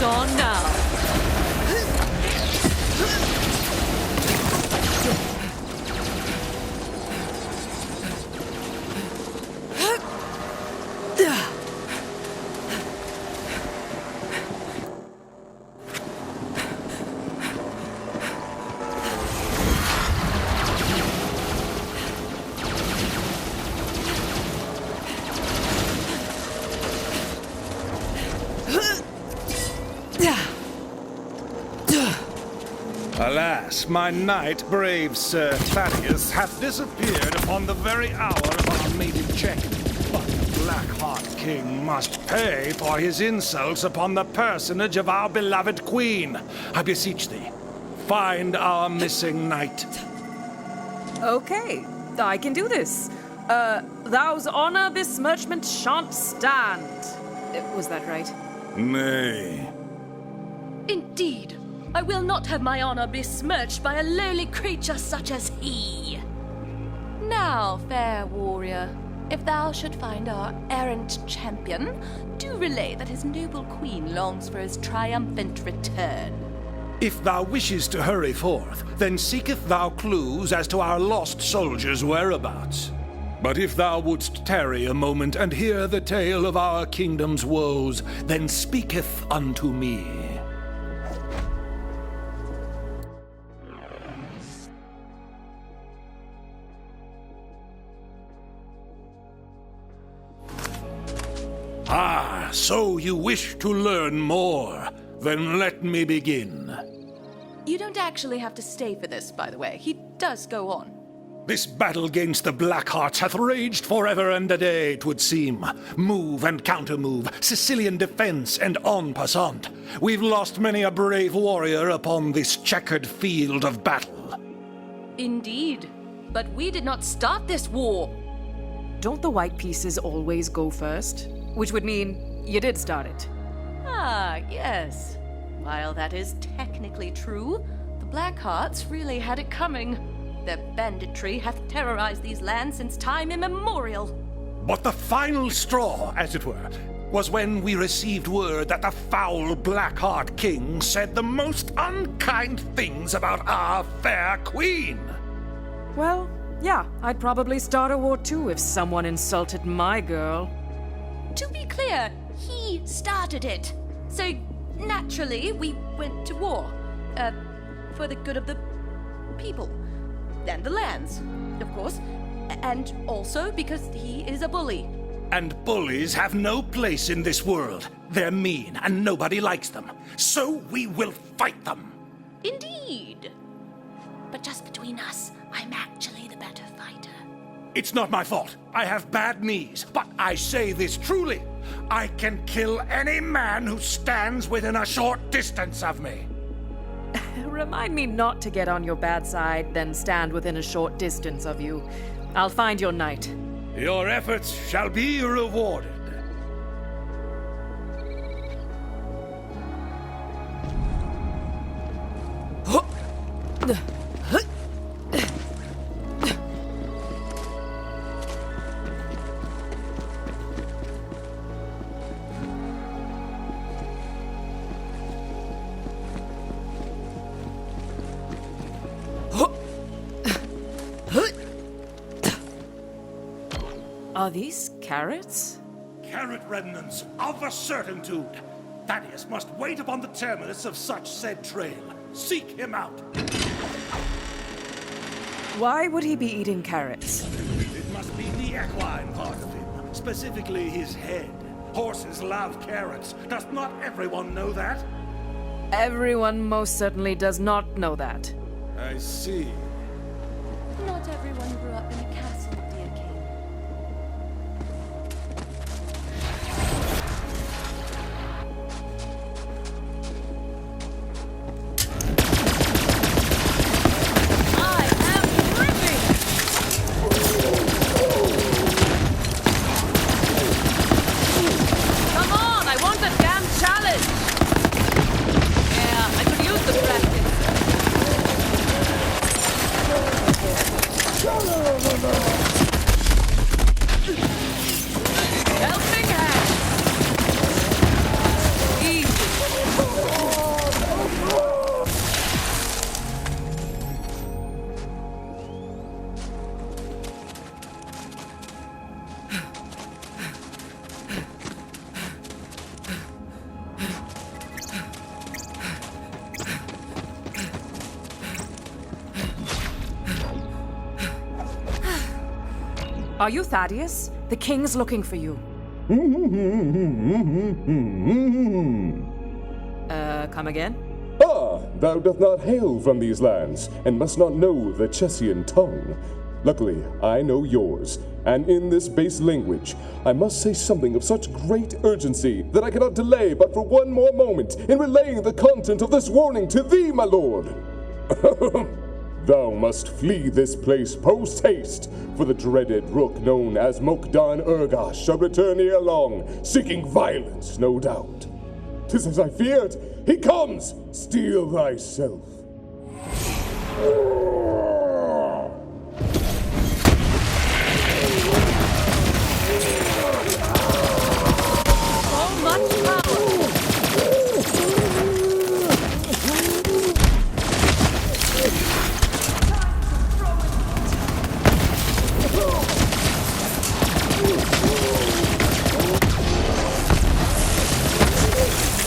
It's on now. Alas, my knight, brave Sir Thaddeus, hath disappeared upon the very hour of our maiden check. But the Black-Heart King must pay for his insults upon the personage of our beloved queen. I beseech thee, find our missing knight. Okay, I can do this. Thou's honor besmirchment shan't stand. Was that right? Nay. Indeed, I will not have my honor besmirched by a lowly creature such as he. Now, fair warrior, if thou should find our errant champion, do relay that his noble queen longs for his triumphant return. If thou wishest to hurry forth, then seeketh thou clues as to our lost soldiers' whereabouts. But if thou wouldst tarry a moment and hear the tale of our kingdom's woes, then speaketh unto me. Ah, so you wish to learn more? Then let me begin. You don't actually have to stay for this, by the way. He does go on. This battle against the Blackhearts hath raged forever and a day, 'twould seem. Move and counter-move, Sicilian defense and en passant. We've lost many a brave warrior upon this checkered field of battle. Indeed. But we did not start this war. Don't the white pieces always go first? Which would mean you did start it. Ah, yes. While that is technically true, the Blackhearts really had it coming. Their banditry hath terrorized these lands since time immemorial. But the final straw, as it were, was when we received word that the foul Blackheart King said the most unkind things about our fair queen. Well, yeah, I'd probably start a war too if someone insulted my girl. To be clear, he started it. So, naturally, we went to war. For the good of the people. And the lands, of course. And also because he is a bully. And bullies have no place in this world. They're mean, and nobody likes them. So we will fight them. Indeed. But just between us, I'm actually the better fighter. It's not my fault. I have bad knees, but I say this truly. I can kill any man who stands within a short distance of me. Remind me not to get on your bad side, then stand within a short distance of you. I'll find your knight. Your efforts shall be rewarded. Are these carrots? Carrot remnants of a certitude. Thaddeus must wait upon the terminus of such said trail. Seek him out. Why would he be eating carrots? It must be the equine part of him, specifically his head. Horses love carrots. Does not everyone know that? Everyone most certainly does not know that. I see. Not everyone grew up in a castle, dear king. I am ripping! Come on, I want a damn challenge! Yeah, I could use the practice. Are you Thaddeus? The king's looking for you. Come again? Ah, thou doth not hail from these lands, and must not know the Chessian tongue. Luckily, I know yours, and in this base language, I must say something of such great urgency that I cannot delay but for one more moment in relaying the content of this warning to thee, my lord. Thou must flee this place post-haste, for the dreaded rook known as Mokdan Urgash shall return ere long, seeking violence, no doubt. 'Tis as I feared. He comes! Steel thyself. So much power!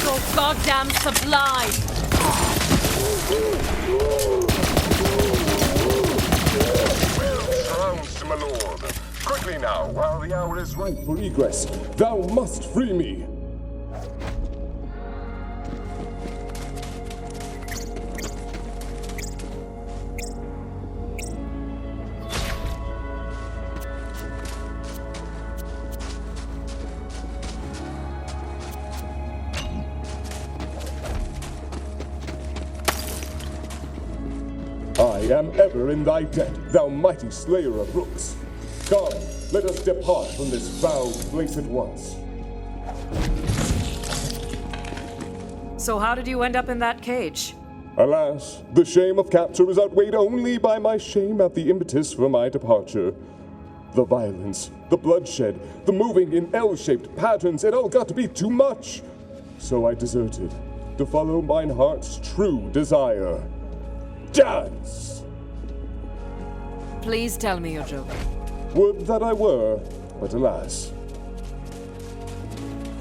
So goddamn sublime! Surrounds, my lord. Quickly now, while the hour is ripe for egress, thou must free me. I am ever in thy debt, thou mighty slayer of rooks. Come, let us depart from this foul place at once. So how did you end up in that cage? Alas, the shame of capture is outweighed only by my shame at the impetus for my departure. The violence, the bloodshed, the moving in L-shaped patterns, it all got to be too much. So I deserted, to follow mine heart's true desire. Dance! Please tell me you're joking. Would that I were, but alas.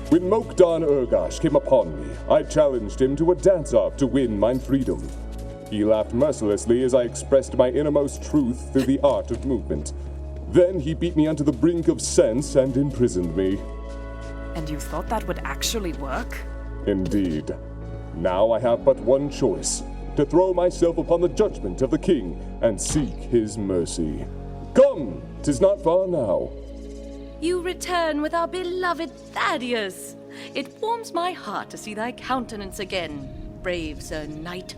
When Mokdan Urgash came upon me, I challenged him to a dance-off to win mine freedom. He laughed mercilessly as I expressed my innermost truth through the art of movement. Then he beat me onto the brink of sense and imprisoned me. And you thought that would actually work? Indeed. Now I have but one choice, to throw myself upon the judgment of the king and seek his mercy. Come, 'tis not far now. You return with our beloved Thaddeus. It warms my heart to see thy countenance again, brave Sir Knight.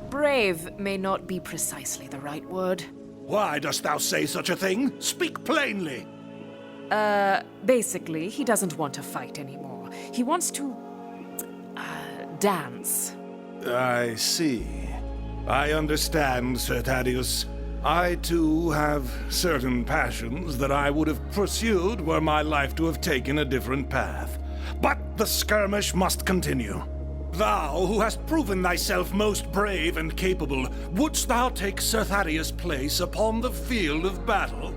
Brave may not be precisely the right word. Why dost thou say such a thing? Speak plainly. Basically, he doesn't want to fight anymore. He wants to, dance. I see. I understand, Sir Thaddeus. I, too, have certain passions that I would have pursued were my life to have taken a different path. But the skirmish must continue. Thou, who hast proven thyself most brave and capable, wouldst thou take Sir Thaddeus' place upon the field of battle?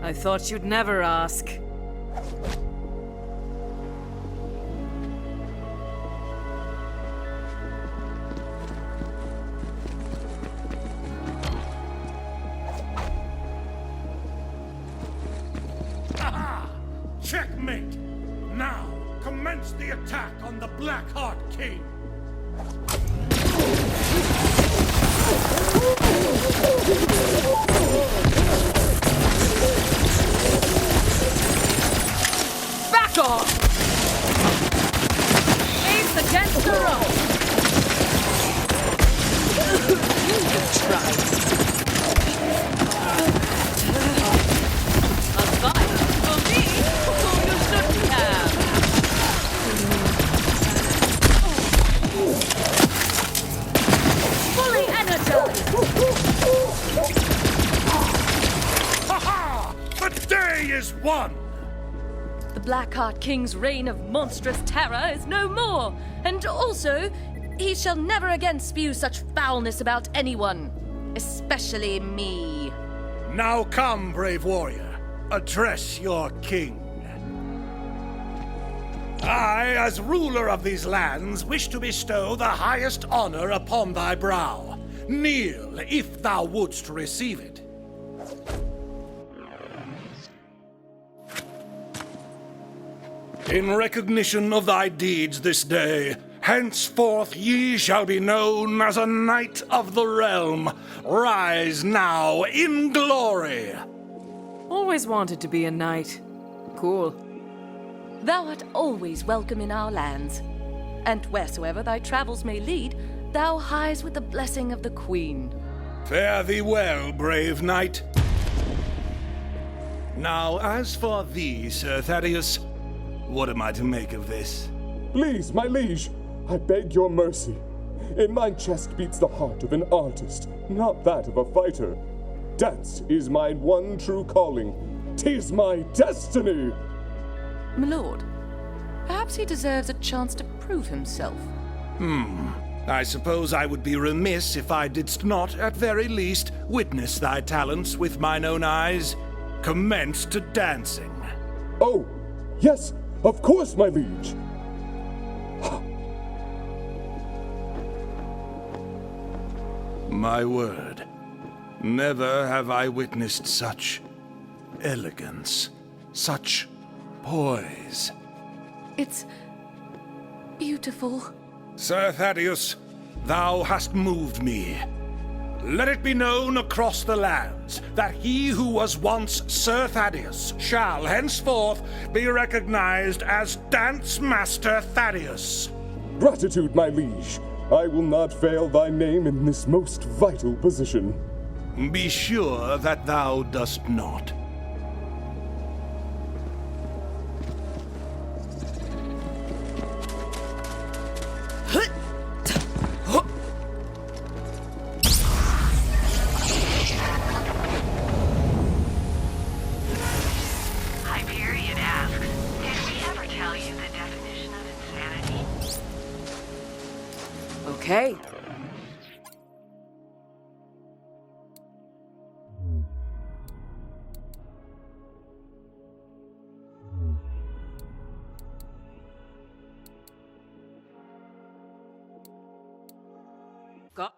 I thought you'd never ask. Checkmate! Now, commence the attack on the Blackheart King! Back off! Face against the rock! You tried. A fight for me? You shouldn't have. Fully energized! Ha-ha! The day is won! The Blackheart King's reign of monstrous terror is no more, and also, he shall never again spew such foulness about anyone, especially me. Now come, brave warrior, address your king. I, as ruler of these lands, wish to bestow the highest honor upon thy brow. Kneel, if thou wouldst receive it. In recognition of thy deeds this day, henceforth ye shall be known as a knight of the realm. Rise now in glory. Always wanted to be a knight. Cool. Thou art always welcome in our lands, and wheresoever thy travels may lead, thou hies with the blessing of the Queen. Fare thee well, brave knight. Now, as for thee, Sir Thaddeus, what am I to make of this? Please, my liege, I beg your mercy. In my chest beats the heart of an artist, not that of a fighter. Dance is my one true calling. 'Tis my destiny! My lord, perhaps he deserves a chance to prove himself. I suppose I would be remiss if I didst not, at very least, witness thy talents with mine own eyes. Commence to dancing. Oh, yes, of course, my liege. My word, never have I witnessed such elegance, such poise. It's beautiful. Sir Thaddeus, thou hast moved me. Let it be known across the lands that he who was once Sir Thaddeus shall henceforth be recognized as Dance Master Thaddeus. Gratitude, my liege. I will not fail thy name in this most vital position. Be sure that thou dost not. Hyperion asks, did we ever tell you the definition of insanity? Okay. Got.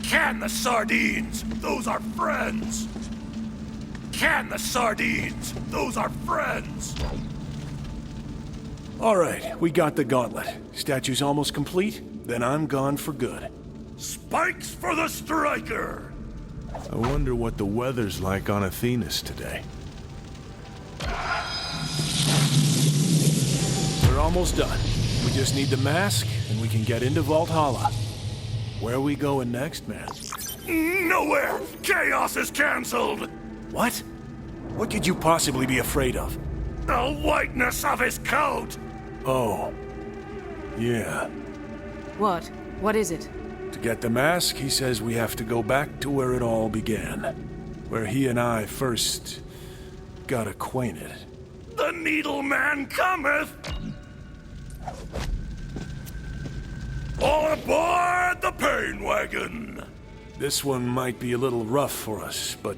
Can the sardines! Those are friends! Can the sardines! Those are friends! All right, we got the gauntlet. Statue's almost complete, then I'm gone for good. Spikes for the striker! I wonder what the weather's like on Athenas today. We're almost done. We just need the mask, and we can get into Valhalla. Where are we going next, man? Nowhere! Chaos is cancelled! What? What could you possibly be afraid of? The whiteness of his coat! Oh. Yeah. What? What is it? To get the mask, he says we have to go back to where it all began. Where he and I first got acquainted. The Needle Man cometh! All aboard the pain wagon! This one might be a little rough for us, but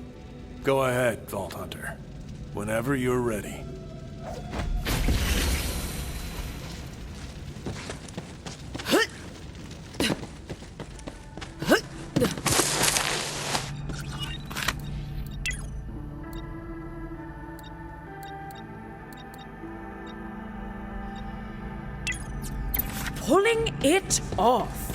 go ahead, Vault Hunter. Whenever you're ready. Pulling it off.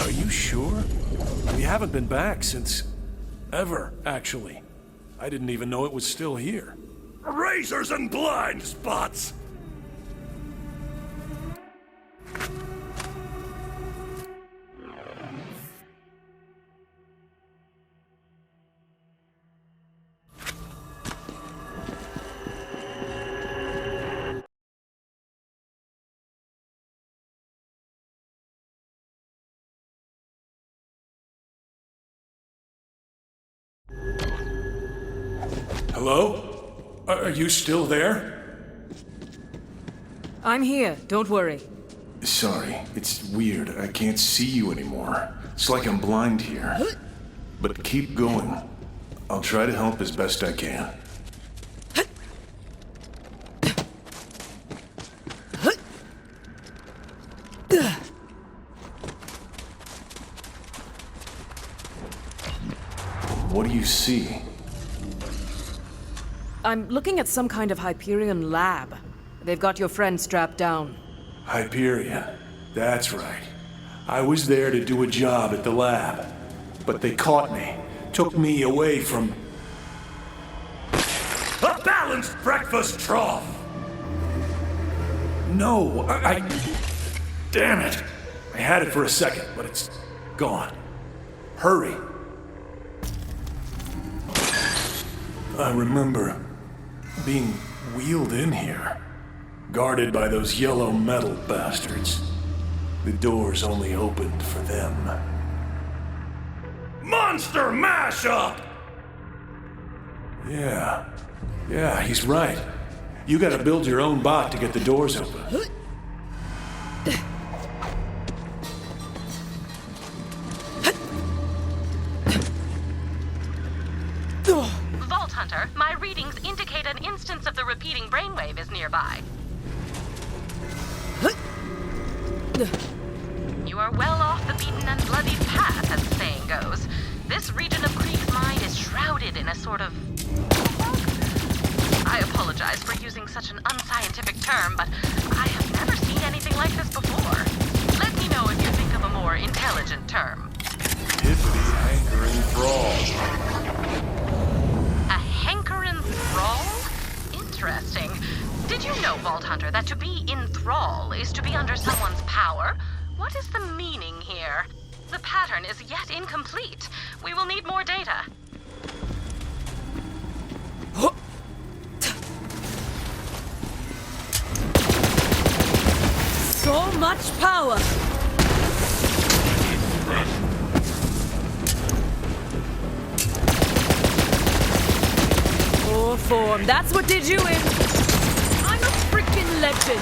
Are you sure? We haven't been back since... ever, actually. I didn't even know it was still here. Razors and blind spots! Hello? Are you still there? I'm here, don't worry. Sorry, it's weird. I can't see you anymore. It's like I'm blind here. But keep going. I'll try to help as best I can. What do you see? I'm looking at some kind of Hyperion lab. They've got your friend strapped down. Hyperion. That's right. I was there to do a job at the lab. But they caught me. Took me away from... a balanced breakfast trough! No, I... Damn it! I had it for a second, but it's gone. Hurry. I remember being wheeled in here, guarded by those yellow metal bastards. The doors only opened for them. Monster mashup! Yeah, he's right. You gotta build your own bot to get the doors open. Vault Hunter, my readings indicate an instance of the repeating brainwave is nearby. You are well off the beaten and bloodied path, as the saying goes. This region of Creek's mind is shrouded in a sort of... I apologize for using such an unscientific term, but I have never seen anything like this before. Let me know if you think of a more intelligent term. Hippity hankering thrall. A hankering thrall? Interesting. Did you know, Vault Hunter, that to be in thrall is to be under someone's power? What is the meaning here? The pattern is yet incomplete. We will need more data. So much power! Or form, that's what did you in! I'm a freaking legend!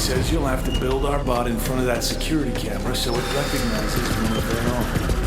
Says you'll have to build our bot in front of that security camera so it recognizes when we're on.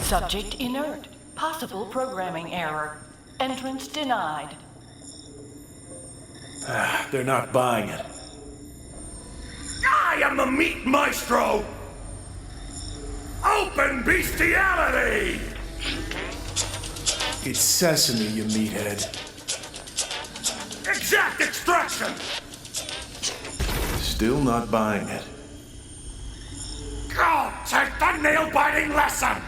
Subject inert. Possible programming error. Entrance denied. They're not buying it. I am the meat maestro! Open bestiality! It's sesame, you meathead. Exact extraction! Still not buying it. Go take the nail-biting lesson!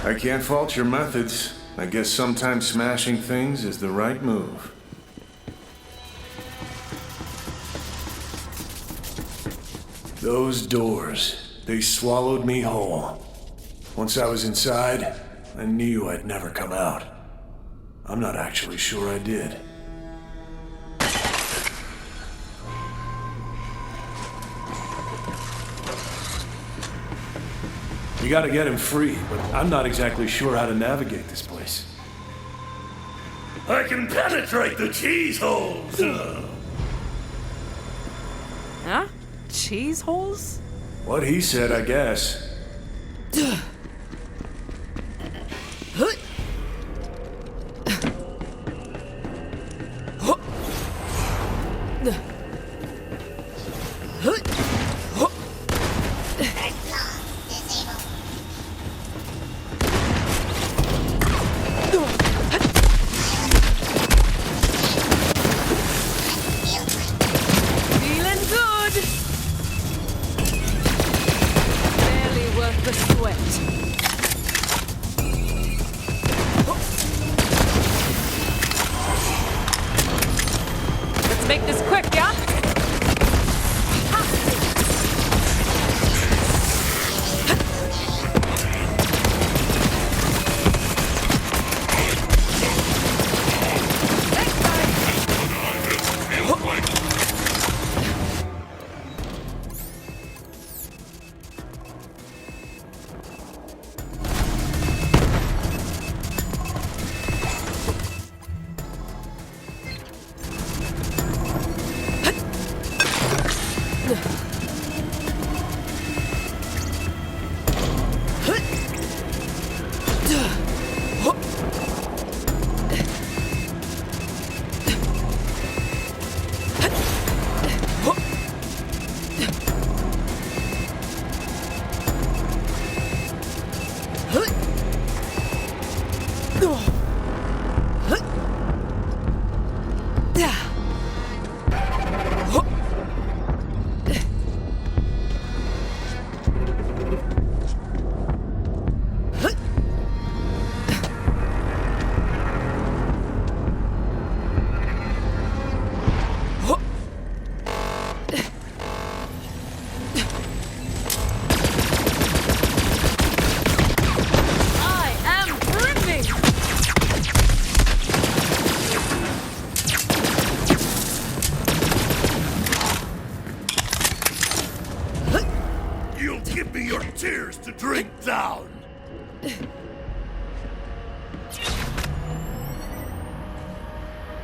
I can't fault your methods. I guess sometimes smashing things is the right move. Those doors, they swallowed me whole. Once I was inside, I knew I'd never come out. I'm not actually sure I did. We gotta get him free, but I'm not exactly sure how to navigate this place. I can penetrate the cheese holes! Huh? Cheese holes? What he said, I guess. Feeling good. Barely worth the sweat. Let's make this quick, yeah? Tears to drink down.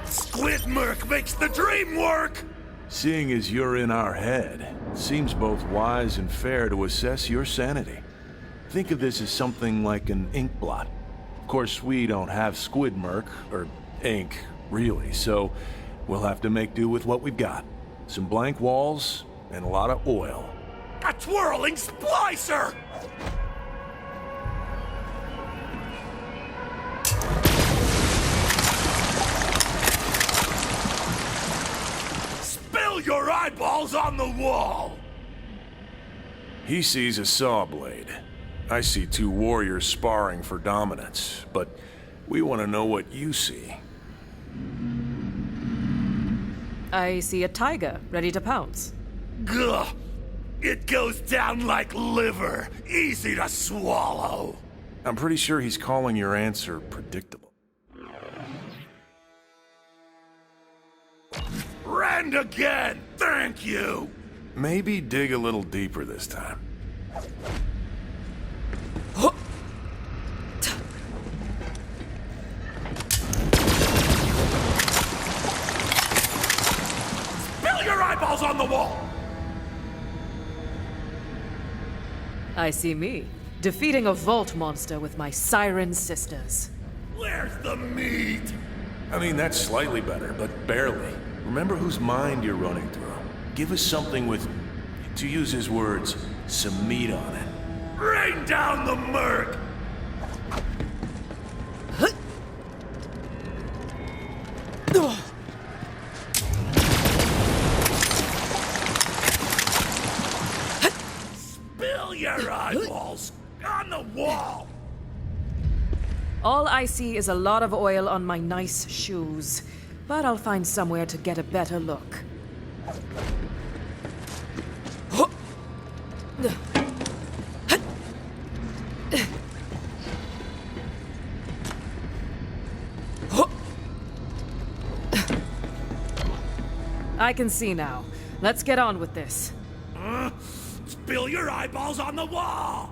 Squid Merc makes the dream work! Seeing as you're in our head, it seems both wise and fair to assess your sanity. Think of this as something like an ink blot. Of course, we don't have Squid Merc, or ink, really, so we'll have to make do with what we've got. Some blank walls and a lot of oil. A twirling splicer! Spill your eyeballs on the wall! He sees a saw blade. I see two warriors sparring for dominance, but we want to know what you see. I see a tiger ready to pounce. Gah! It goes down like liver, easy to swallow. I'm pretty sure he's calling your answer predictable. Rend again, thank you! Maybe dig a little deeper this time. Spill your eyeballs on the wall! I see me, defeating a vault monster with my siren sisters. Where's the meat? I mean, that's slightly better, but barely. Remember whose mind you're running through. Give us something with, to use his words, some meat on it. Rain down the murk! Spill your eyeballs on the wall! All I see is a lot of oil on my nice shoes, but I'll find somewhere to get a better look. I can see now. Let's get on with this. Spill your eyeballs on the wall!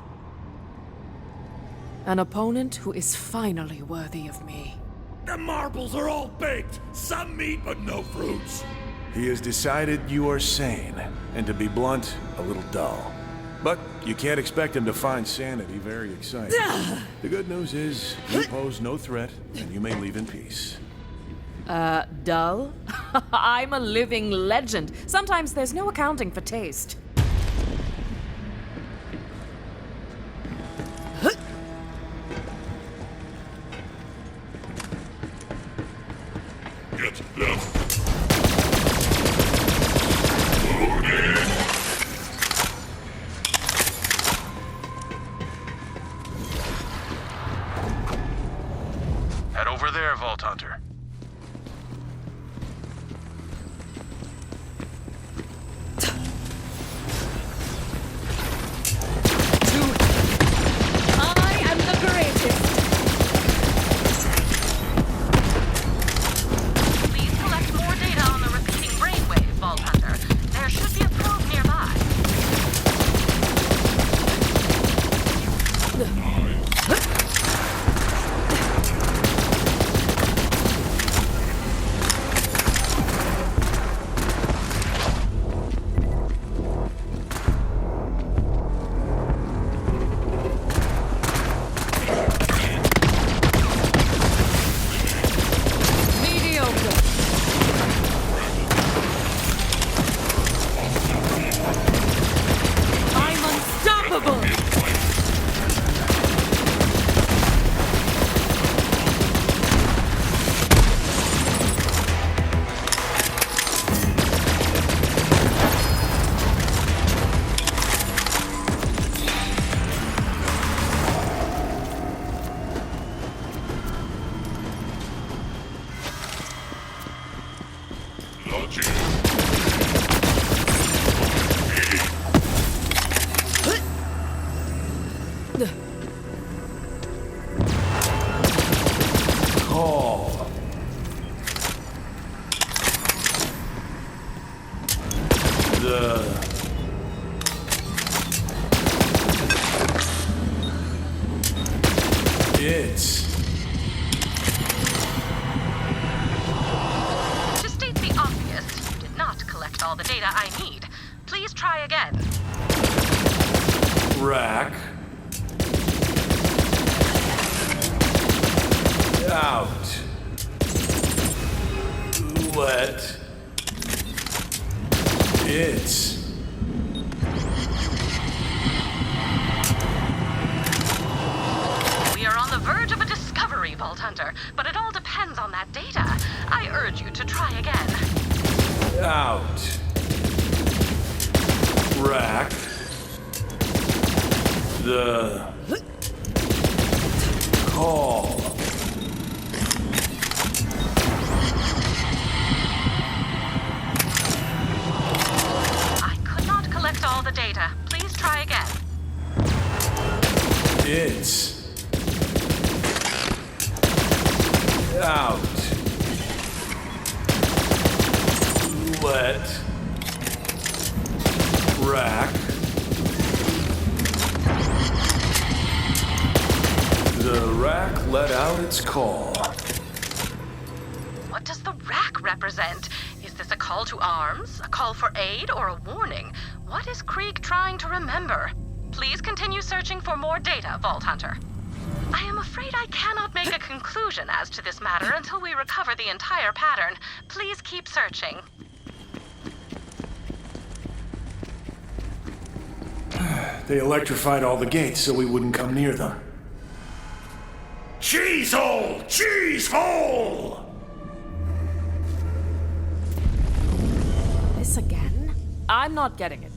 An opponent who is finally worthy of me. The marbles are all baked. Some meat, but no fruits. He has decided you are sane, and to be blunt, a little dull. But you can't expect him to find sanity very exciting. The good news is, you pose no threat, and you may leave in peace. Dull? I'm a living legend. Sometimes there's no accounting for taste. Get them. Head over there, Vault Hunter. I am the greatest! Please collect more data on the repeating brainwave, Vault Hunter. There should be a probe nearby. Mediocre! I'm unstoppable! Call. It's... To state the obvious, you did not collect all the data I need. Please try again. Rack. Out. Let. It's. We are on the verge of a discovery, Vault Hunter, but it all depends on that data. I urge you to try again. Out. Rack. The. Call. I could not collect all the data. Please try again. It's. Out. Let. Rack. The rack let out its call. What does the rack represent? Is this a call to arms, a call for aid, or a warning? What is Krieg trying to remember? Please continue searching for more data, Vault Hunter. I am afraid I cannot make a conclusion as to this matter until we recover the entire pattern. Please keep searching. They electrified all the gates so we wouldn't come near them. Cheese hole! Cheese hole! This again? I'm not getting it.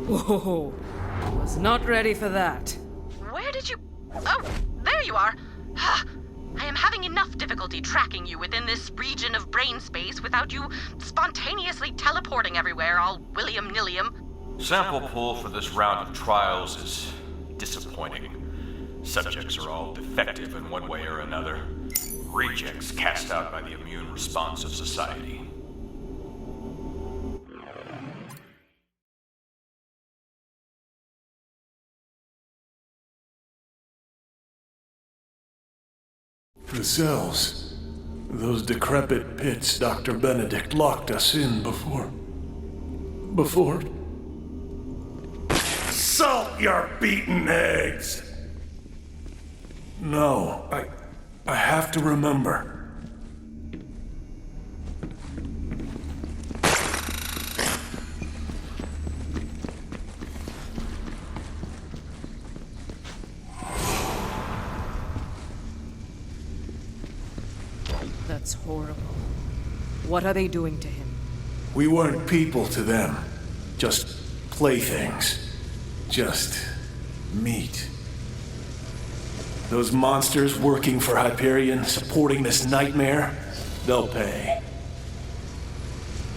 Whoa, was not ready for that. Where did you... Oh, there you are. I am having enough difficulty tracking you within this region of brain space without you spontaneously teleporting everywhere, all william-nillium. Sample pool for this round of trials is disappointing. Subjects are all defective in one way or another. Rejects cast out by the immune response of society. The cells. Those decrepit pits Dr. Benedict locked us in before. Salt your beaten eggs! No, I have to remember. That's horrible. What are they doing to him? We weren't people to them. Just playthings. Just meat. Those monsters working for Hyperion, supporting this nightmare, they'll pay.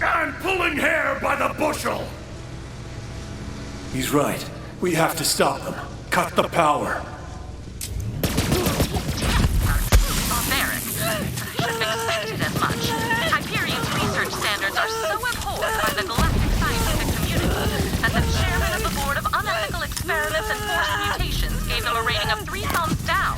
I'm pulling hair by the bushel! He's right. We have to stop them. Cut the power. Barbaric. Should have expected as much. Hyperion's research standards are so abhorred by the galactic scientific community that the chairman of the Board of Unethical Experiments and Forced Mutations gave them a rating of 3 thumbs down.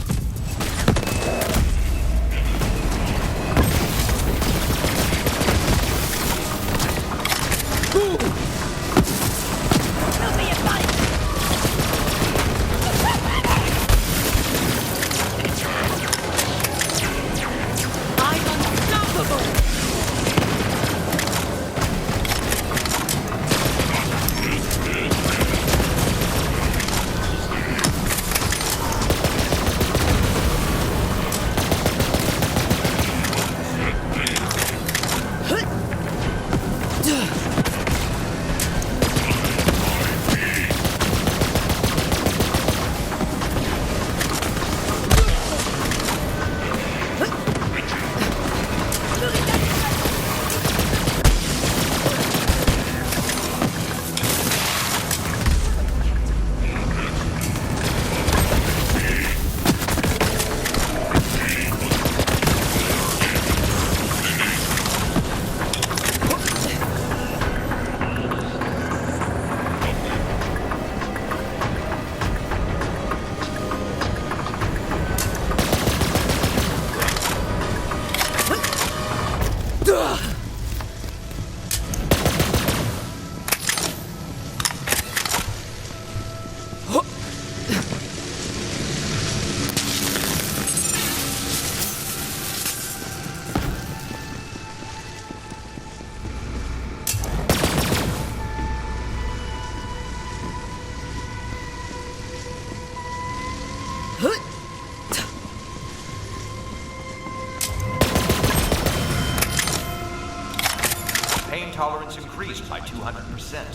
Pain tolerance increased by 200%.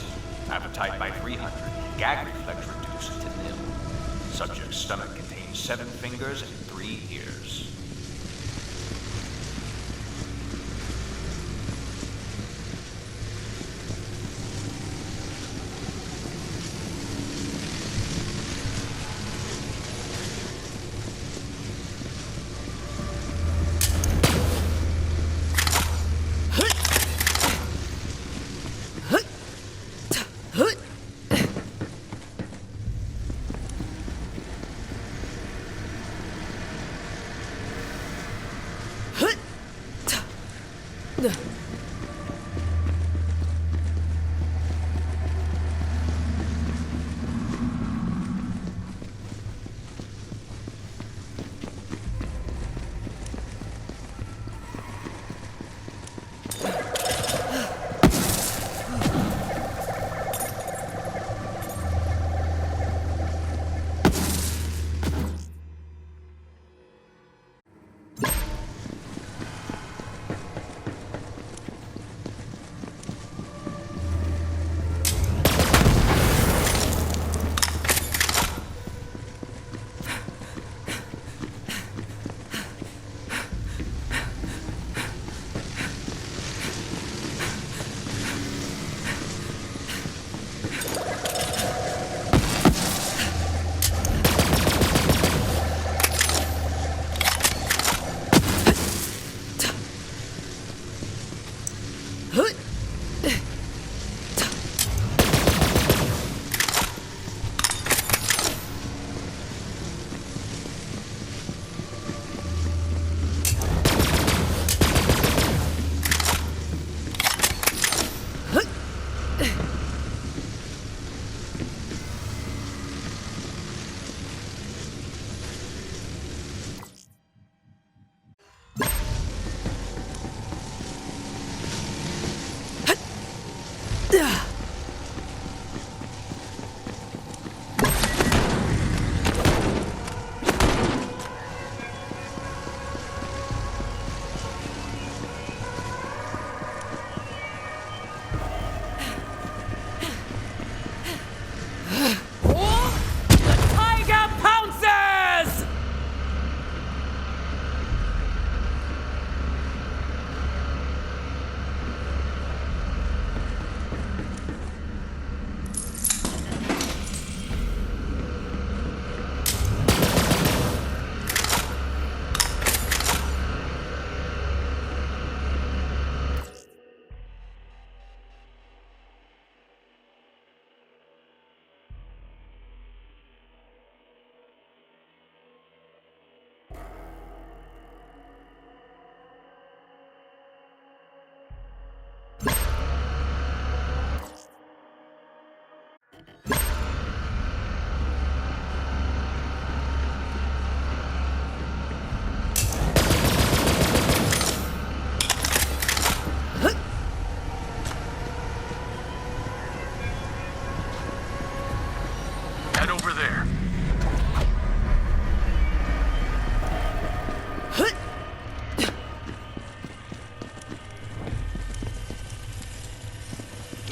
Appetite by 300. Gag reflex reduced to nil. Subject's stomach contains 7 fingers and 3 ears.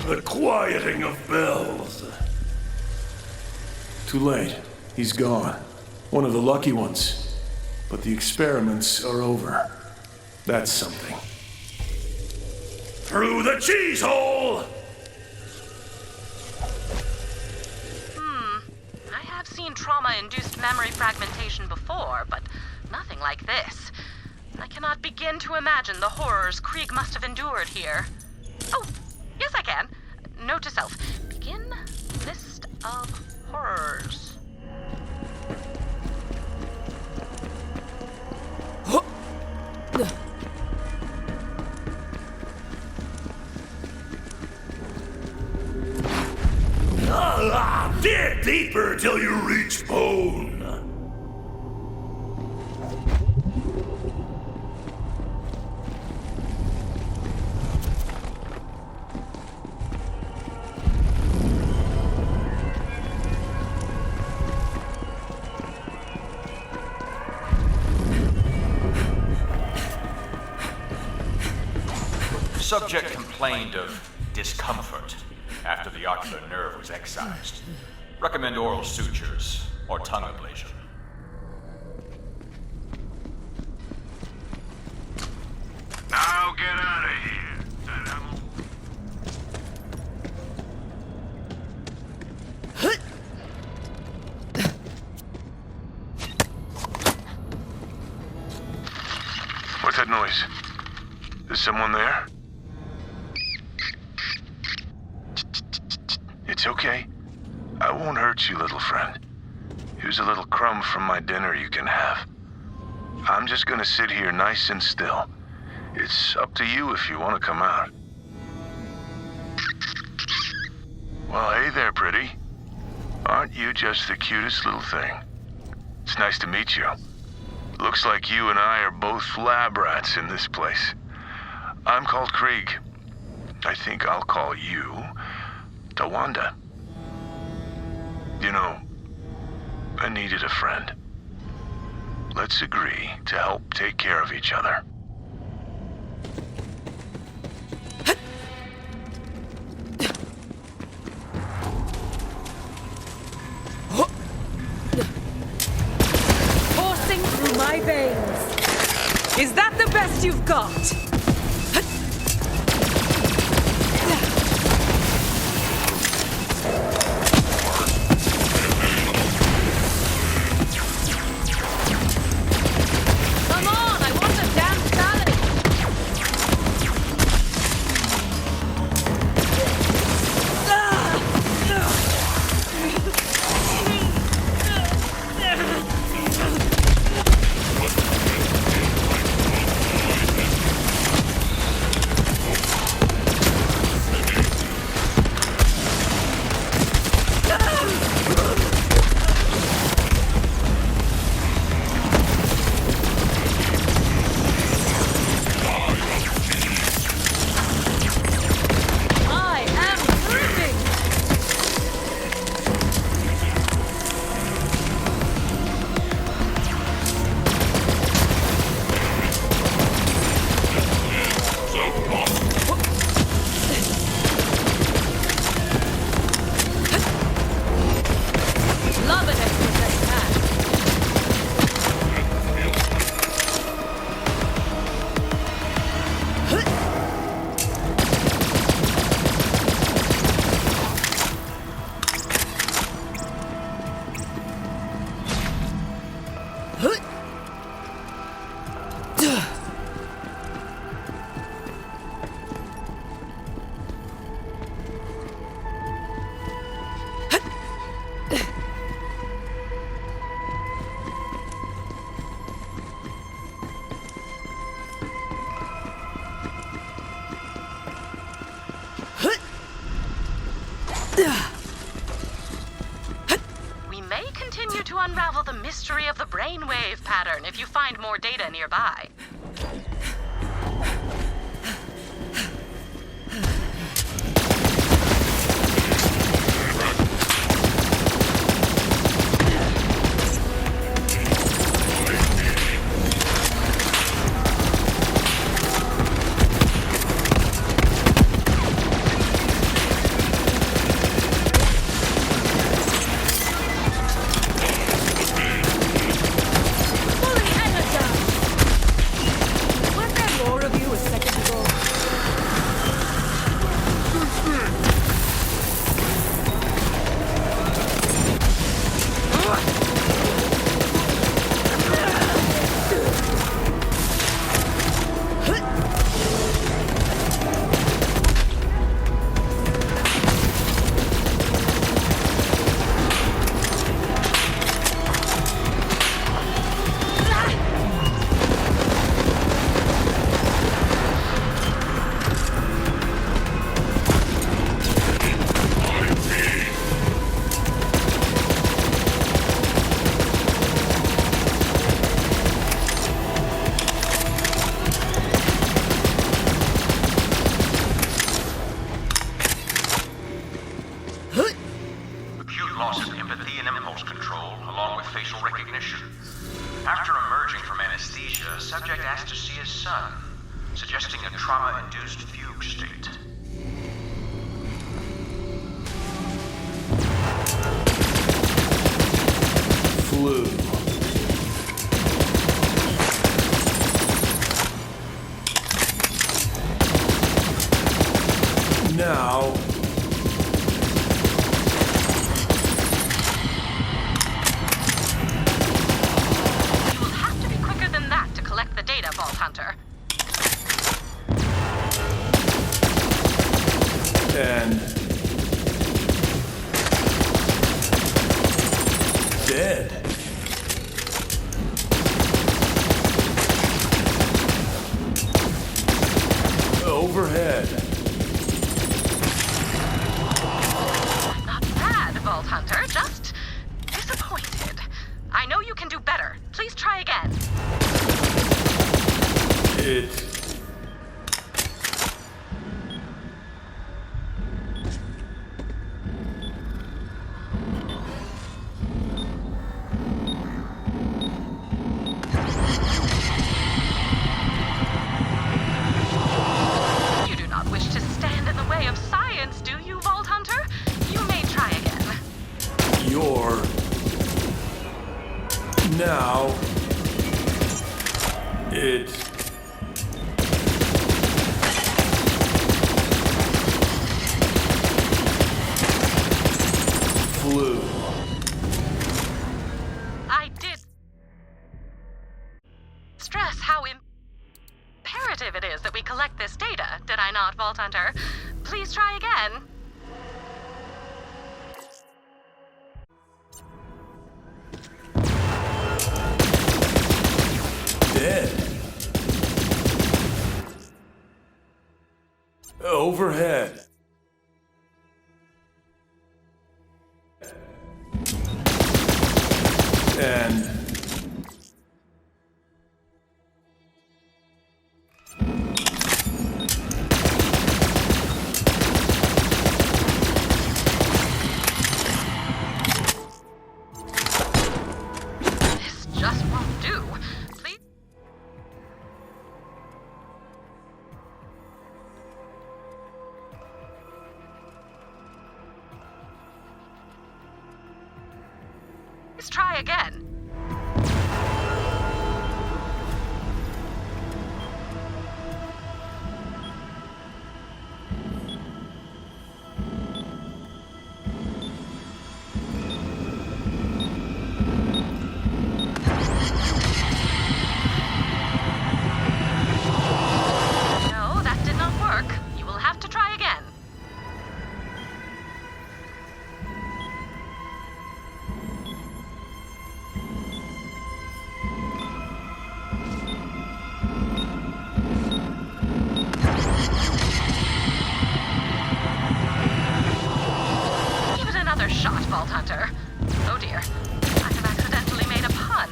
The quieting of bells. Too late. He's gone. One of the lucky ones. But the experiments are over. That's something. Through the cheese hole! I have seen trauma-induced memory fragmentation before, but nothing like this. I cannot begin to imagine the horrors Krieg must have endured here. Oh, yes I can. Note to self. Begin list of horrors. Dig deeper till you reach bone. Subject complained of discomfort after the ocular nerve was excised. Recommend oral sutures or tongue ablation. Is someone there? It's okay. I won't hurt you, little friend. Here's a little crumb from my dinner you can have. I'm just gonna sit here nice and still. It's up to you if you want to come out. Well, hey there, pretty. Aren't you just the cutest little thing? It's nice to meet you. Looks like you and I are both lab rats in this place. I'm called Krieg. I think I'll call you Tawanda. You know, I needed a friend. Let's agree to help take care of each other. Coursing through my veins. Is that the best you've got? Come on, I want a damn salad. I am dripping. Love an extra set of hands. We may continue to unravel the mystery of the brainwave pattern if you find more data nearby. Fully energized. Was there more of you a second ago? Acute loss of empathy and impulse control, along with facial recognition. After emerging from anesthesia, subject asked to see his son, suggesting a trauma-induced fugue state. Flu. Now, You will have to be quicker than that to collect the data, Vault Hunter. And dead. Overhead. Not bad, Vault Hunter. Just disappointed. I know you can do better. Please try again. It... You do not wish to stand in the way of science, do you, Vault Hunter? You may try again. You're... Now... It... Flew. I did stress how imperative it is that we collect this data, did I not, Vault Hunter? Please try again. Dead. Overhead. And... This just won't do. Please. Let's try again. No, that did not work. You will have to try again. Give it another shot, Vault Hunter. Oh dear, I have accidentally made a pun.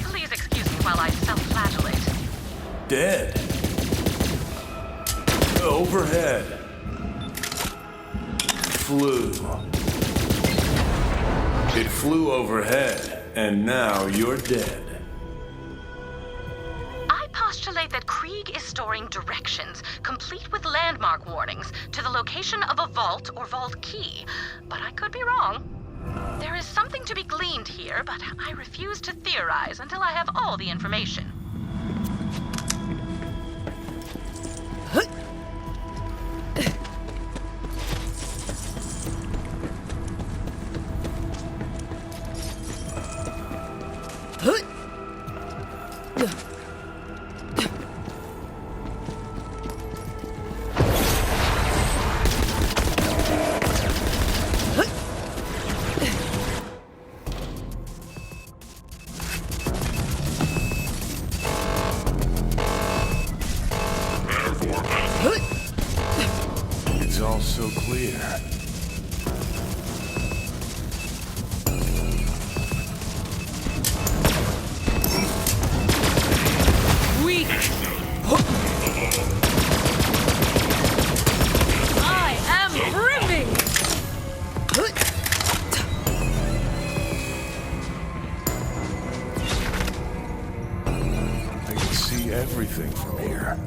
Please excuse me while I self-flagellate. Dead. Overhead. Flew. It flew overhead, and now you're dead. I postulate that Krieg is storing directions, complete with landmark warnings, to the location of a vault or vault key. But I could be wrong. There is something to be gleaned here, but I refuse to theorize until I have all the information. It's all so clear. Weak! I am brimming! I can see everything from here.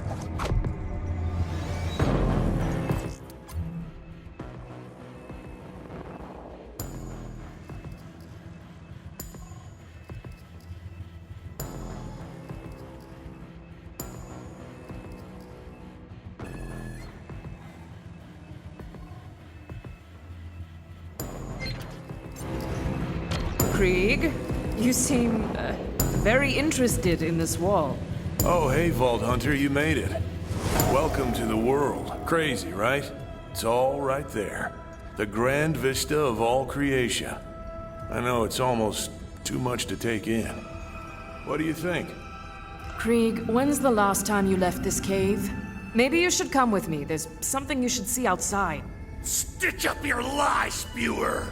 Krieg, you seem very interested in this wall. Oh, hey, Vault Hunter, you made it. Welcome to the world. Crazy, right? It's all right there. The grand vista of all creation. I know it's almost too much to take in. What do you think? Krieg, when's the last time you left this cave? Maybe you should come with me. There's something you should see outside. Stitch up your lie, spewer!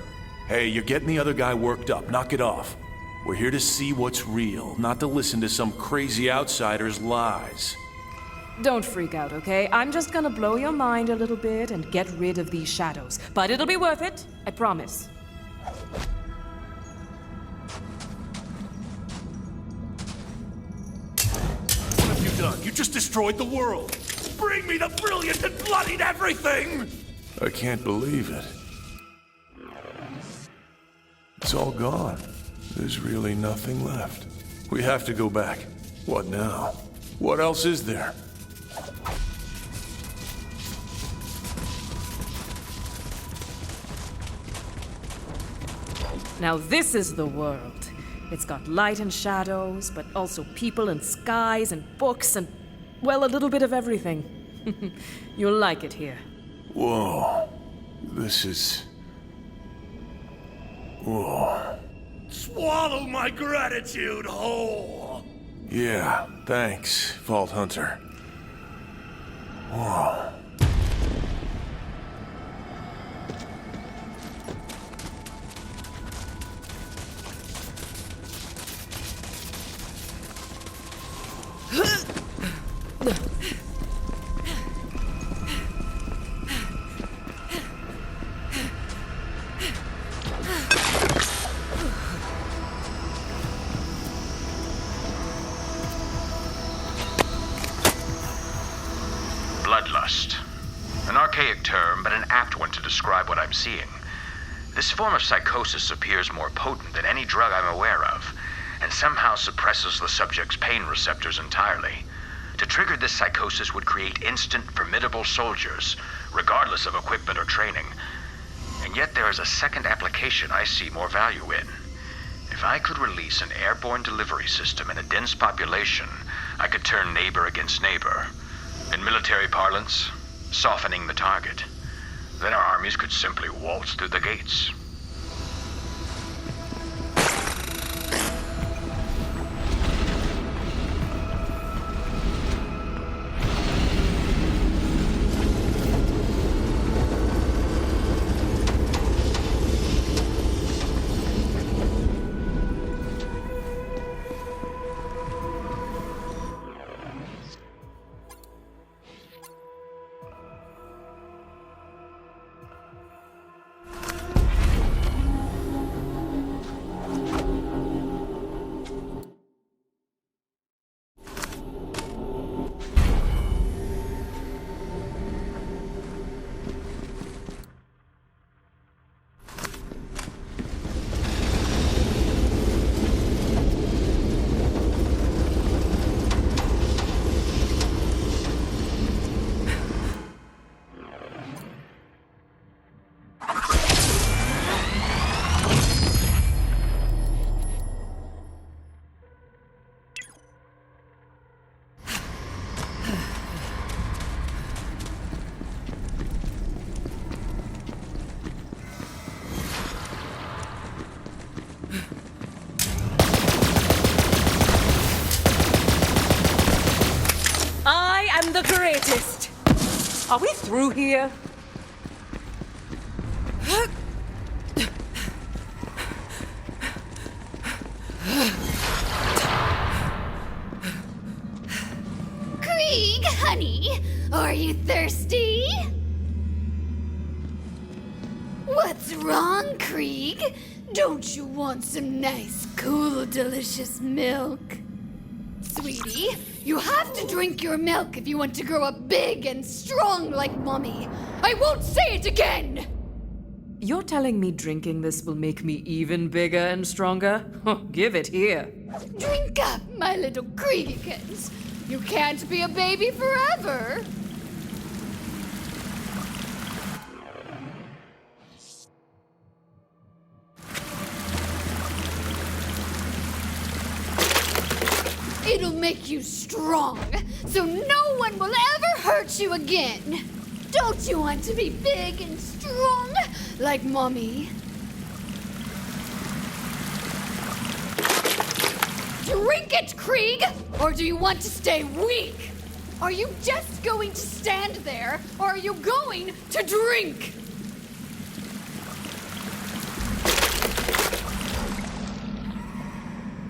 Hey, you're getting the other guy worked up. Knock it off. We're here to see what's real, not to listen to some crazy outsider's lies. Don't freak out, okay? I'm just gonna blow your mind a little bit and get rid of these shadows. But it'll be worth it, I promise. What have you done? You just destroyed the world! Bring me the brilliant and bloodied everything! I can't believe it. It's all gone. There's really nothing left. We have to go back. What now? What else is there? Now this is the world. It's got light and shadows, but also people and skies and books and, well, a little bit of everything. You'll like it here. Whoa. This is... Whoa. Swallow my gratitude whole! Yeah, thanks, Vault Hunter. Whoa. Bloodlust. An archaic term, but an apt one to describe what I'm seeing. This form of psychosis appears more potent than any drug I'm aware of, and somehow suppresses the subject's pain receptors entirely. To trigger this psychosis would create instant, formidable soldiers, regardless of equipment or training. And yet there is a second application I see more value in. If I could release an airborne delivery system in a dense population, I could turn neighbor against neighbor. In military parlance, softening the target. Then our armies could simply waltz through the gates. I'm the greatest! Are we through here? Krieg, honey, are you thirsty? What's wrong, Krieg? Don't you want some nice, cool, delicious milk? Sweetie, you have to drink your milk if you want to grow up big and strong like Mommy. I won't say it again! You're telling me drinking this will make me even bigger and stronger? Give it here. Drink up, my little Kriegikins. You can't be a baby forever. It'll make you strong, so no one will ever hurt you again. Don't you want to be big and strong like Mommy? Drink it, Krieg! Or do you want to stay weak? Are you just going to stand there, or are you going to drink?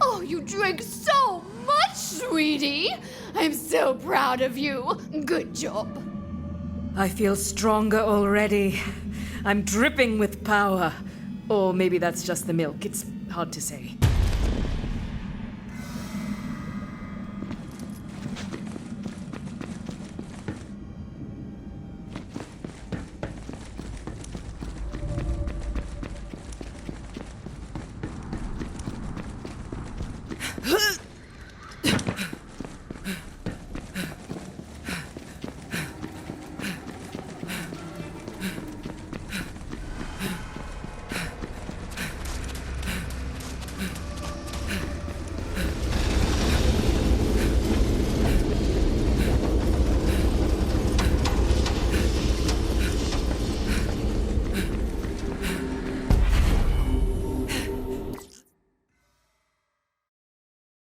Oh, you drink so much, sweetie! I'm so proud of you. Good job. I feel stronger already. I'm dripping with power. Or maybe that's just the milk. It's hard to say.